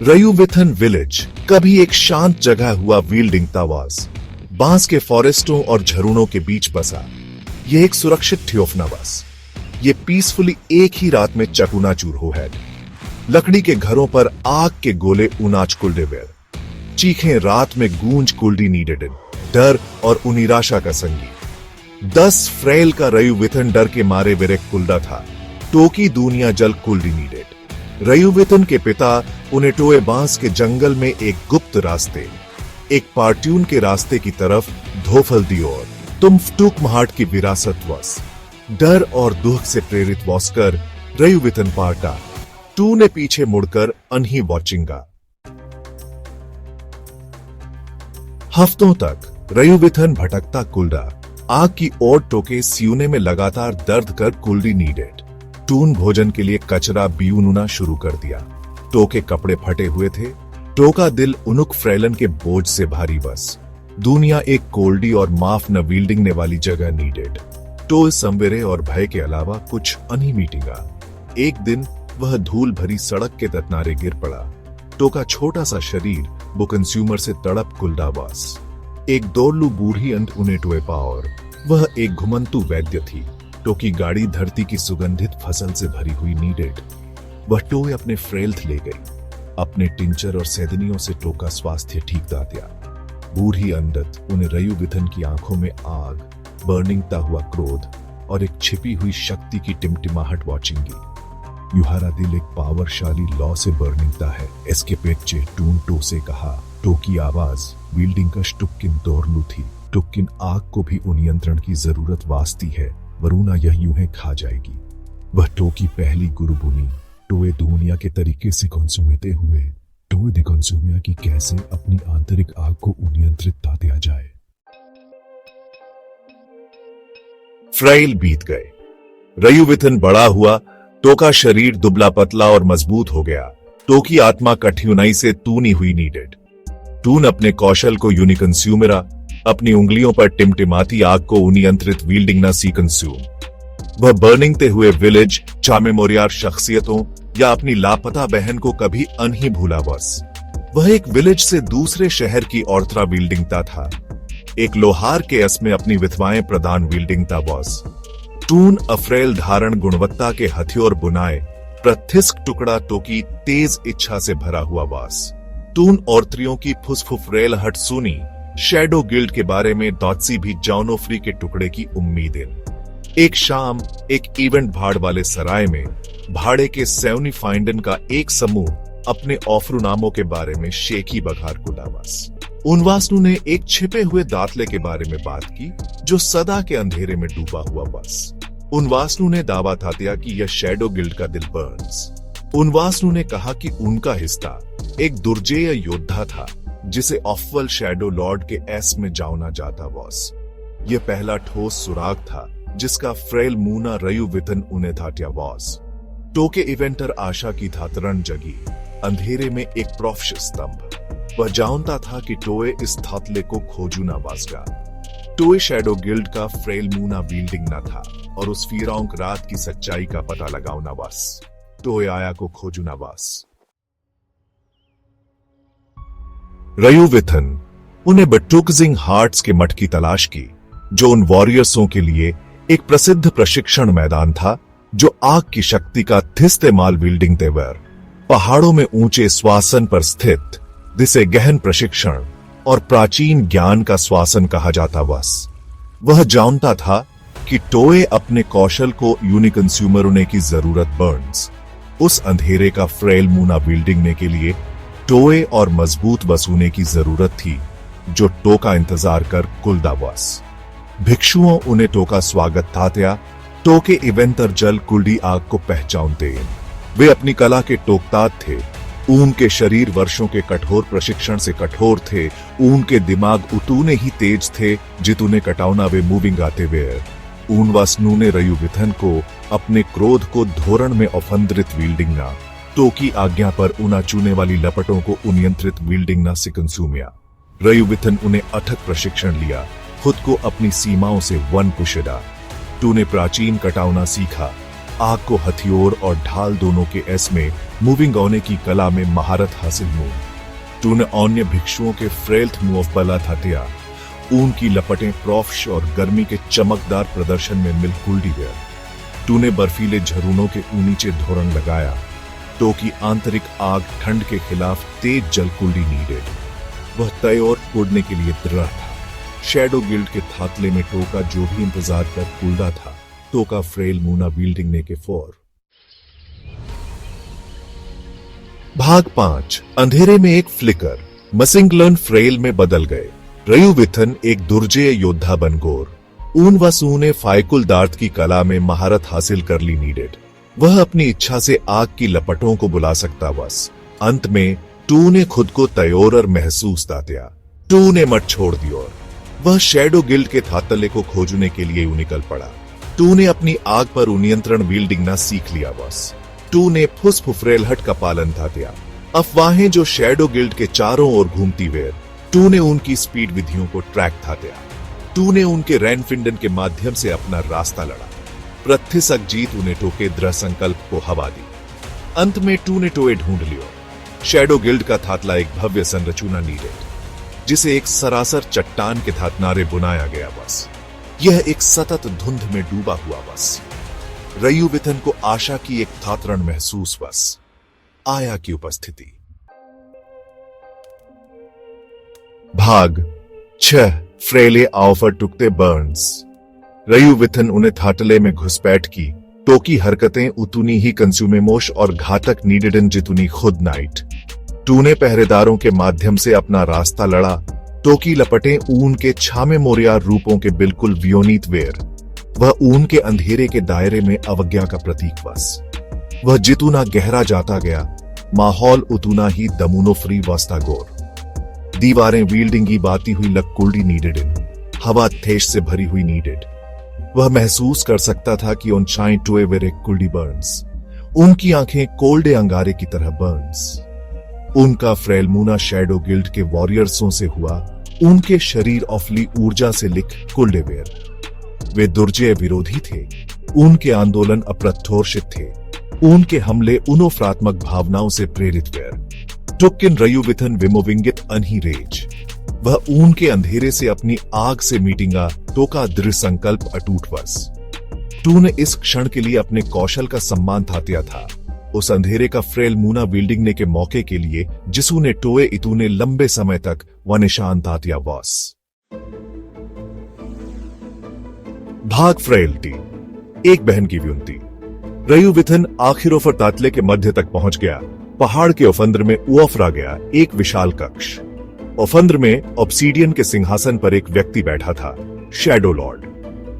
रयुविथन village कभी एक शांत जगह हुआ वील्डिंग तावास बांस के फॉरेस्टों और झरनों के बीच बसा। यह एक सुरक्षित ठियोफनावास। ये पीसफुली एक ही रात में चकनाचूर हो है। लकड़ी के घरों पर आग के गोले उनाच कुलडेवेर, चीखें रात में गूंज कुल्डी नीडेड, डर और निराशा का संगीत। 10 फ्रेल का रयुविथन डर के मारे विरेक कुल्डा था। टोकी दुनिया जल कुल्डी नीडेड। रयुविथन के पिता उन्हें टोए बांस के जंगल में एक गुप्त रास्ते, एक पार्ट्यून के रास्ते की तरफ धोफल दी और तुम टूक महाट की विरासत वस। डर और दुख से प्रेरित वॉस्कर रयुविथन पार्टा टू ने पीछे मुड़कर अनही वॉचिंगा। हफ्तों तक रयुविथन भटकता कुल्डा आग की ओर टोके सीने में लगातार दर्द कर कुल्डी नीडेड। टून भोजन के लिए कचरा बीउनुना शुरू कर दिया। टो के कपड़े फटे हुए थे। टो का दिल उनुक फ्रेलन के बोझ से भारी बस। दुनिया एक कोल्डी और माफ न वील्डिंगने वाली जगह नीडेड। टो संवेरे और भय के अलावा कुछ अनही मीटिंगा। एक दिन वह धूल भरी सड़क के तटनारे गिर पड़ा। टो का छोटा सा शरीर वो कंज्यूमर से तड़प कुल्डावास। एक दोरलू बूढ़ी अंत उन्हें टोए पा और वह एक घुमंतु वैद्य थी। टो की गाड़ी धरती की सुगंधित फसल से भरी हुई नीडेड। वह टोए अपने फ्रेल्थ ले गई। अपने टिंचर और सैदनियों से टो का स्वास्थ्य ठीक दात्या। बूढ़ी अंडत उन्हें रयुविथन की आंखों में आग, बर्निंगता हुआ क्रोध और एक छिपी हुई शक्ति की टिमटिमाहट वॉचिंगी। युहारा दिल एक पावरशाली लॉ से बर्निंगता है। इसके पेच्चे टून टो से कहा। टो की आवाज वील्डिंग का टुक्किन तोरलू थी। टुक्किन आग को भी नियंत्रण की जरूरत वास्ती है, वरुणा यह यूं है खा जाएगी। वह टो की पहली गुरुबुनी टोए दुनिया के तरीके से कंज्यूमेते हुए टोए दे कंज्यूमिया की कैसे अपनी आंतरिक आग को नियंत्रित दिया जाए। फ्रेल बीत गए। रयुविथन बड़ा हुआ। टो का शरीर दुबला पतला और मजबूत हो गया। टो की आत्मा कठिनाई से तूनी हुई नीडेड। टून अपने कौशल को यूनि कंज्यूमरा अपनी उंगलियों पर टिमटिमाती आग को नियंत्रित वील्डिंग न सी कंज्यूम। वह बर्निंगते हुए विलेज, चामेमोरियार शख्सियतों या अपनी लापता बहन को कभी अनही भूला बस। वह एक विलेज से दूसरे शहर की औरतरा वील्डिंगता था। एक लोहार के अस में अपनी विधवाएं प्रदान वील्डिंगता बॉस। टून अफ्रेल धारण गुणवत्ता के हथियार बुनाए प्रतिस्क टुकड़ा तो की तेज इच्छा से भरा हुआ वास। टून औरत्रियों की फुसफुफरेल हट सुनी। शैडो गिल्ड के बारे में दौत्सी भी जॉनोफ्री के टुकड़े की उम्मीदें। एक शाम एक इवेंट भाड़ वाले सराय में भाड़े के सेवनी फाइंडन का एक समूह अपने ऑफरुनामों के बारे में शेखी बघार कुडावास। उनवासनु ने एक छिपे हुए दातले के बारे में बात की जो सदा के अंधेरे में डूबा हुआ बस। उनवासनु ने दावा थात्या कि यह शैडो गिल्ड का दिल बर्न्स। उनवासनु ने कहा कि उनका हिस्सा एक दुर्जेय योद्धा था जिसे ऑफवल शैडो लॉर्ड के एस में जाना जाता बॉस। यह पहला ठोस सुराग था जिसका फ्रेल मूना रयुविथन उन्हें थाट्या बॉस। टो के इवेंटर आशा की धातरण जगी। अंधेरे में एक प्रोफ्श स्तंभ। वह जानता था कि टोए इस थातले को खोजुना वासगा। टोए शैडो गिल्ड का फ्रेल मूना वील्डिंग न था और उस फीराउंक रात की सच्चाई का पता लगाना वास। टोए आया को खोजुना वास। रयुविथन उन्हें बटुकजिंग हार्ट्स के मठ की तलाश की जो उन वॉरियर्सों के लिए एक प्रसिद्ध प्रशिक्षण मैदान था जो आग की शक्ति का इस्तेमाल वील्डिंग तेवर पहाड़ों में ऊंचे स्वासन पर स्थित जिसे गहन प्रशिक्षण और प्राचीन ज्ञान का स्वासन कहा जाता बस। वह जानता था कि टोए अपने कौशल को यूनि कंज्यूमर होने की जरूरत बर्न्स उस अंधेरे का फ्रेल मूना वील्डिंग के लिए टोए और मजबूत वसूने की जरूरत थी जो टो का इंतजार कर कुलदावास। भिक्षुओं उन्हें टो का स्वागत थात्या। टो के इवेंटर जल कुल्डी आग को पहचानते। वे अपनी कला के टोकतात थे। ऊन के शरीर वर्षों के कठोर प्रशिक्षण से कठोर थे। ऊन के दिमाग उतूने ही तेज थे जितने कटावना वे मूविंग आते वे। ऊनवासनु ने रयुविथन को अपने क्रोध को धोरण में अफंद्रित वील्डिंग ना टो की आज्ञा पर उना चूने वाली लपटों को नियंत्रित वील्डिंग ना से कंज्यूमिया। रयुविथन उन्हें अथक प्रशिक्षण लिया। खुद को अपनी सीमाओं से वन पुशेडा। टू ने प्राचीन कटावना सीखा। आग को हथियोर और ढाल दोनों के एस में मूविंग होने की कला में महारत हासिल मूव। तूने अन्य भिक्षुओं के फ्रेल्थ मूव ऑफ बला थातिया ऊन की लपटें प्रॉफ्श और गर्मी के चमकदार प्रदर्शन में मिल कुल्डी गया। तूने बर्फीले झरूनों के ऊनीचे धोरंग लगाया तो की आंतरिक आग ठंड के खिलाफ तेज जल कुल्डी नीडेड। वह तय और उड़ने के लिए दृढ़ था। शैडो गिल्ड के थातले में टोका जो भी इंतजार कर कुल्दा था टोका फ्रेल मूना विल्डिंग ने के फोर। भाग 5 अंधेरे में एक फ्लिकर मसिंगलन फ्रेल में बदल गए। रयुविथन एक दुर्जय योद्धा बनगोर ऊन व सूने फायकुल दार्थ की कला में महारत हासिल कर ली नीडेड। वह अपनी इच्छा से आग की लपटों को बुला सकता बस। अंत में टू ने खुद को तयोर और महसूस दातिया। टू ने मत छोड़ दी और वह शैडो गिल्ड के थातले को खोजने के लिए निकल पड़ा। टू ने अपनी आग पर नियंत्रण विल्डिंग ना सीख लिया बस। टू ने फुसफुफरेलहट का पालन थातिया। अफवाहें जो शैडो गिल्ड के चारों ओर घूमती वेर टू ने उनकी स्पीड विधियों को ट्रैक थातिया। टू ने उनके रैनफिंडन के माध्यम से अपना रास्ता लड़ा। प्रत्यसक जीत उन्हें टोके दृढ़ संकल्प को हवा दी। अंत में टू ने टोए ढूंढ लियो। शैडो गिल्ड का थातला एक भव्य संरचना नीडेड जिसे एक सरासर चट्टान के थातनारे बुनाया गया बस। यह एक सतत धुंध में डूबा हुआ बस। रयुविथन को आशा की एक थातरण महसूस बस। आया की उपस्थिति। भाग 6 फ्रेले ऑफर टुकते बर्न्स। रयुविथन उन्हें थाटले में घुसपैठ की तो की हरकतें उतनी ही कंज्यूमेमोश और घातक नीडेडन जितनी खुद नाइट। टू ने पहरेदारों के माध्यम से अपना रास्ता लड़ा तो की लपटें ऊन के छामे मोरियार रूपों के बिल्कुल वियोनित वेर। वह ऊन के अंधेरे के दायरे में अवज्ञा का प्रतीक बस। वह जितना गहरा जाता गया माहौल उतना ही दमुनो फ्री वास्ता गोर। दीवारें वील्डिंग की बाती हुई लककुल्डी नीडेड इन हवा थेश से भरी हुई नीडेड। वह महसूस कर सकता था कि उन चाय टोए वेरे कुल्डी बर्न्स। उनकी आंखें कोल्डे अंगारे की तरह बर्न्स। उनका फ्रेलमूना शैडो गिल्ड के वॉरियर्सों से हुआ उनके शरीर ऑफली ऊर्जा से लिख कुल्डेवेर। वे दुर्जय विरोधी थे। उनके आंदोलन अप्रत्योर्षित थे। उनके हमले उनोफ्रात्मक भावनाओं से प्रेरित वेर। टुक्किन रयुविथन विमोविंगित अनही रेज। वह ऊन के अंधेरे से अपनी आग से मीटिंगा तो का दृढ़ संकल्प अटूट बस। टू ने इस क्षण के लिए अपने कौशल का सम्मान थातिया था। उस अंधेरे का फ्रेल मूना बिल्डिंग ने के मौके के लिए जिसू ने टोए इतूने लंबे समय तक व निशान तातिया वॉस। भाग फ्रेल्टी एक बहन की विनती। रयुविथन आखिरों तातले के मध्य तक पहुंच गया। पहाड़ के ओफंद्र में उफरा गया एक विशाल कक्ष। ओफंद्र में ऑब्सीडियन के सिंहासन पर एक व्यक्ति बैठा था, शैडो लॉर्ड।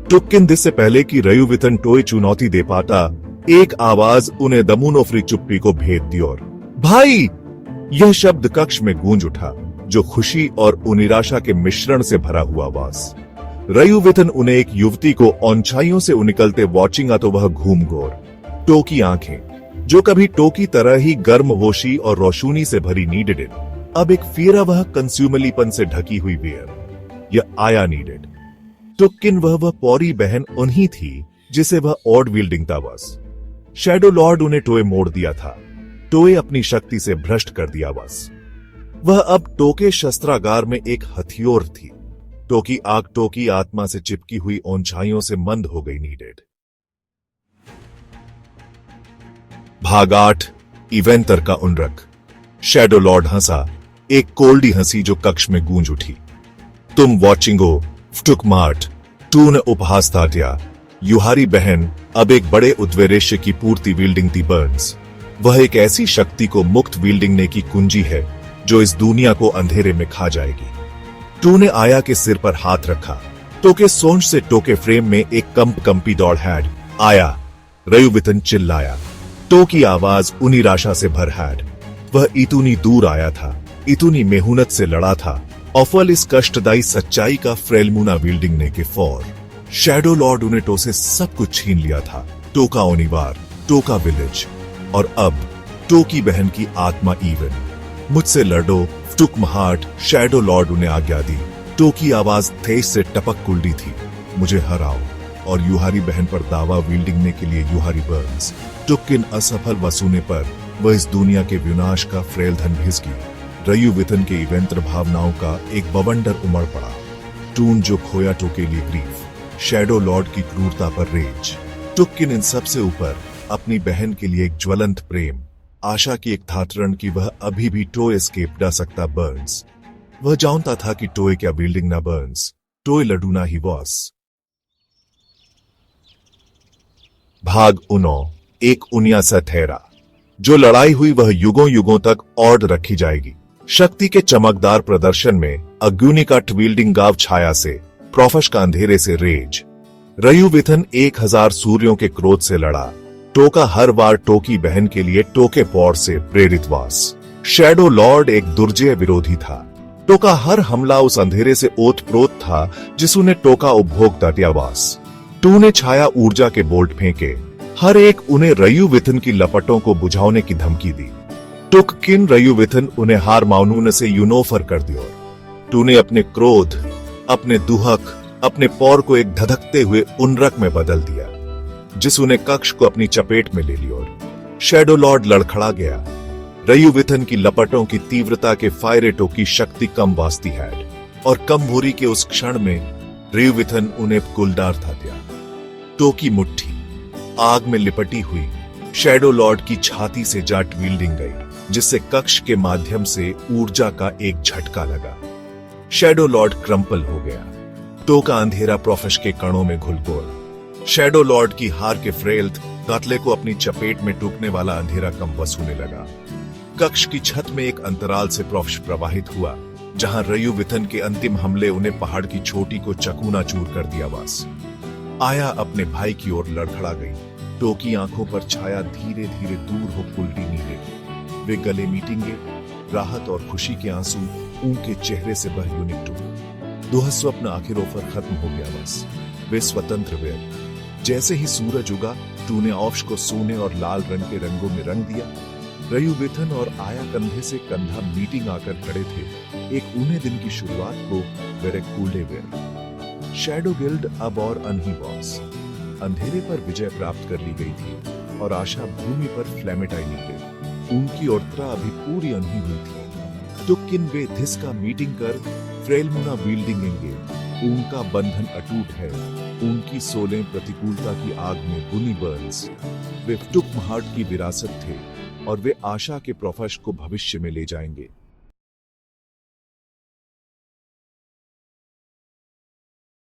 टुक्किन दिस से पहले कि रयुविथन टोए चुनौती दे पाता एक आवाज उन्हें दमुनोफ्री चुप्पी को भेद दी और भाई यह शब्द कक्ष में गूंज उठा जो खुशी और निराशा के मिश्रण से भरा हुआ आवाज। रयुविथन उन्हें एक युवती को औंचाइयों से निकलते वॉचिंग तो वह घूम गोर टो की आंखें जो कभी टो की तरह ही गर्म होशी और रोशनी से भरी नीडेड अब एक फिरा वह कंज्यूमलीपन से ढकी हुई वेयर। यह आया नीडेड। टुक्किन वह पौरी बहन उन्हीं थी जिसे वह ऑड विल्डिंग था बस। शैडो लॉर्ड उन्हें टोए मोड़ दिया था। टोए अपनी शक्ति से भ्रष्ट कर दिया बस। वह अब टोके शस्त्रागार में एक हथियोर थी। टोकी आग टोकी आत्मा से चिपकी हुई औंचाइयों से मंद हो गई नीडेड। भाग 8 इवेंटर का उनरक। शैडो लॉर्ड हंसा, एक कोल्डी हंसी जो कक्ष में गूंज उठी। तुम वॉचिंगो फ्टुक मार्ट। टू ने उपहास ताटिया। युहारी बहन अब एक बड़े उद्वेरेश्य की पूर्ति विल्डिंग थी बर्न्स। वह एक ऐसी शक्ति को मुक्त विल्डिंगने की कुंजी है जो इस दुनिया को अंधेरे में खा जाएगी। टू ने आया के सिर पर हाथ रखा। टोके सोंच से टोके फ्रेम में एक कंपी दौड़ हैड आया। रयुविथन चिल्लाया। टो की आवाज निराशा से भर हैड। वह इतनी दूर आया था, इतनी मेहनत से लड़ा था। ऑफल इस कष्टदायी सच्चाई का फ्रेलमुना विल्डिंग ने के फौर। शैडो लॉर्ड उन्हें टो से सब कुछ छीन लिया था। टो का ओनिवार, टो का विलेज और अब टो की बहन की आत्मा इवन। मुझसे लड़ो फ्टुक महाट। शैडो लॉर्ड उन्हें आज्ञा दी। टो की आवाज तेज से टपक कुल्डी थी। मुझे हराओ। और यूहारी बहन पर दावा वील्डिंगने के लिए यूहारी बर्न्स। टुक्किन असफल वसूने पर वह इस दुनिया के विनाश का फ्रेल धन भिस गई। रयु विथन के इवेंत्र भावनाओं का एक बवंडर उमड़ पड़ा। टून जो खोया टो के लिए ग्रीफ, शैडो लॉर्ड की क्रूरता पर रेज। टुक्किन इन सबसे ऊपर अपनी बहन के लिए एक ज्वलंत प्रेम, आशा की एक धातरण की वह अभी भी टोय एस्केप डा सकता बर्न्स। वह जानता था कि टोय क्या बिल्डिंग ना बर्न्स, टोय लडूना ही बॉस। भाग 19 एक उनिया सा ठहरा। जो लड़ाई हुई वह युगों युगों तक ऑर्ड रखी जाएगी। शक्ति के चमकदार प्रदर्शन में अग्यूनी का ट्वील्डिंग गांव छाया से, प्रोफश का अंधेरे से रेज। रयु विथन 1000 सूर्यों के क्रोध से लड़ा। टोका हर बार टोकी बहन के लिए टोके पौर से प्रेरित वास। शैडो लॉर्ड एक दुर्जय विरोधी था। टोका हर हमला उस अंधेरे से ओतप्रोत था जिसने टोका उपभोग दटियावास। टू ने छाया ऊर्जा के बोल्ट फेंके, हर एक उन्हें रयु विथन की लपटों को बुझाने की धमकी दी। टुक किन रयु विथन उन्हें हार माउनून से यूनोफर कर दियो। तूने अपने क्रोध, अपने दुहक, अपने पौर को एक धधकते हुए उनरक में बदल दिया जिस उन्हें कक्ष को अपनी चपेट में ले लिया। शैडो लॉर्ड लड़खड़ा गया। रयु विथन की लपटों की तीव्रता के फायरेटो की शक्ति कम वास्ती है और कम भूरी के उस क्षण में रयु विथन उन्हें गुलदार था दिया। टो की मुट्ठी आग में लिपटी हुई शैडो लॉर्ड की छाती से जा ट्वील्डिंग गई जिससे कक्ष के माध्यम से ऊर्जा का एक झटका लगा। शैडो लॉर्ड क्रम्पल हो गया। टो का अंधेरा प्रोफेश के कणों में घुलघोल। शैडो लॉर्ड की हार के फ्रेल्थ कातले को अपनी चपेट में टूटने वाला अंधेरा कम वसूने लगा। कक्ष की छत में एक अंतराल से प्रोफेश प्रवाहित हुआ जहां रयु विथन के अंतिम हमले उन्हें पहाड़ की चोटी को चकूनाचूर कर दिया। बस आया अपने भाई की ओर लड़खड़ा गई। टो की आंखों पर छाया धीरे धीरे दूर हो उल्टी नीले। वे गले मीटेंगे, राहत और खुशी के आंसू उनके चेहरे से बह यूनिट। दुह स्वप्न आखिर ओफर खत्म हो गया। बस वे स्वतंत्र हुए। जैसे ही सूरज उगा टू ने ऑफ्श को सोने और लाल रंग के रंगों में रंग दिया। रयु विथन और आया कंधे से कंधा मीटिंग आकर खड़े थे। एक ऊने दिन की शुरुआत को वेरे कूले वेर। शैडो गिल्ड अब और अनही बॉस। अंधेरे पर विजय प्राप्त कर ली गई थी और आशा भूमि पर फ्लैमेटाई निकले। उनकी औरतरा अभी पूरी अनही हुई थी। टुक्किन वे धिस का मीटिंग कर फ्रेलमुना बिल्डिंगेंगे। उनका बंधन अटूट है। उनकी सोलें प्रतिकूलता की आग में बुनी बर्न्स। वे टुक महाट की विरासत थे और वे आशा के प्रोफेश को भविष्य में ले जाएंगे।